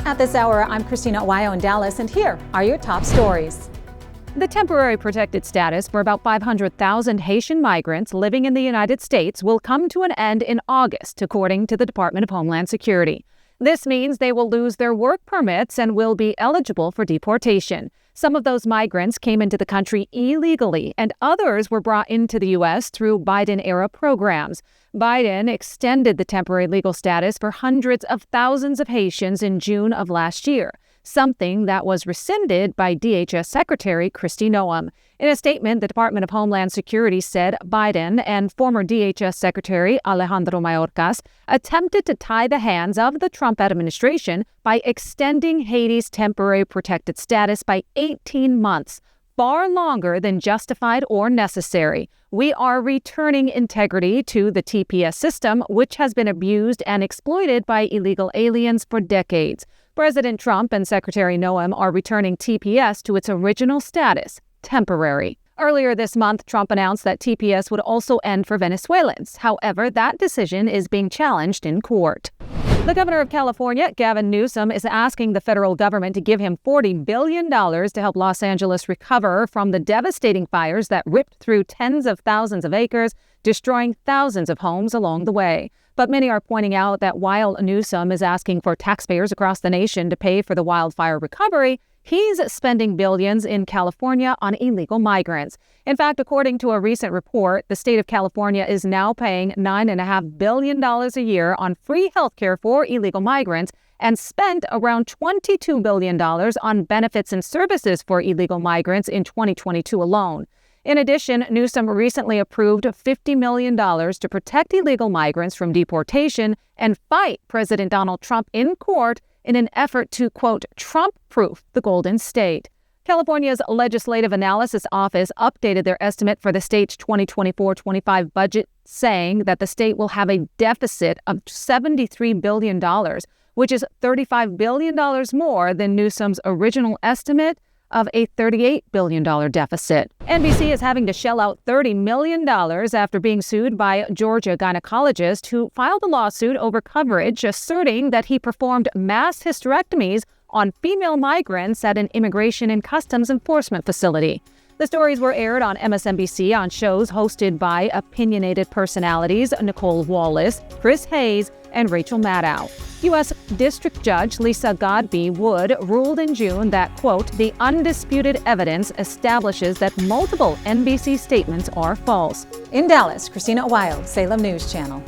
At this hour, I'm Christina Aguayo in Dallas, and here are your top stories. The temporary protected status for about 500,000 Haitian migrants living in the United States will come to an end in August, according to the Department of Homeland Security. This means they will lose their work permits and will be eligible for deportation. Some of those migrants came into the country illegally, and others were brought into the U.S. through Biden-era programs. Biden extended the temporary legal status for hundreds of thousands of Haitians in June of last year, something that was rescinded by DHS Secretary Kristi Noem. In a statement, the Department of Homeland Security said Biden and former DHS Secretary Alejandro Mayorkas attempted to tie the hands of the Trump administration by extending Haiti's temporary protected status by 18 months, far longer than justified or necessary. We are returning integrity to the TPS system, which has been abused and exploited by illegal aliens for decades. President Trump and Secretary Noem are returning TPS to its original status, temporary. Earlier this month, Trump announced that TPS would also end for Venezuelans. However, that decision is being challenged in court. The governor of California, Gavin Newsom, is asking the federal government to give him $40 billion to help Los Angeles recover from the devastating fires that ripped through tens of thousands of acres, destroying thousands of homes along the way. But many are pointing out that while Newsom is asking for taxpayers across the nation to pay for the wildfire recovery, he's spending billions in California on illegal migrants. In fact, according to a recent report, the state of California is now paying $9.5 billion a year on free health care for illegal migrants and spent around $22 billion on benefits and services for illegal migrants in 2022 alone. In addition, Newsom recently approved $50 million to protect illegal migrants from deportation and fight President Donald Trump in court in an effort to, quote, Trump-proof the Golden State. California's Legislative Analysis Office updated their estimate for the state's 2024-25 budget, saying that the state will have a deficit of $73 billion, which is $35 billion more than Newsom's original estimate of a $38 billion deficit. NBC is having to shell out $30 million after being sued by a Georgia gynecologist who filed a lawsuit over coverage asserting that he performed mass hysterectomies on female migrants at an immigration and customs enforcement facility. The stories were aired on MSNBC on shows hosted by opinionated personalities Nicole Wallace, Chris Hayes, and Rachel Maddow. U.S. District Judge Lisa Godbee Wood ruled in June that, quote, the undisputed evidence establishes that multiple NBC statements are false. In Dallas, Christina Aguayo, Salem News Channel.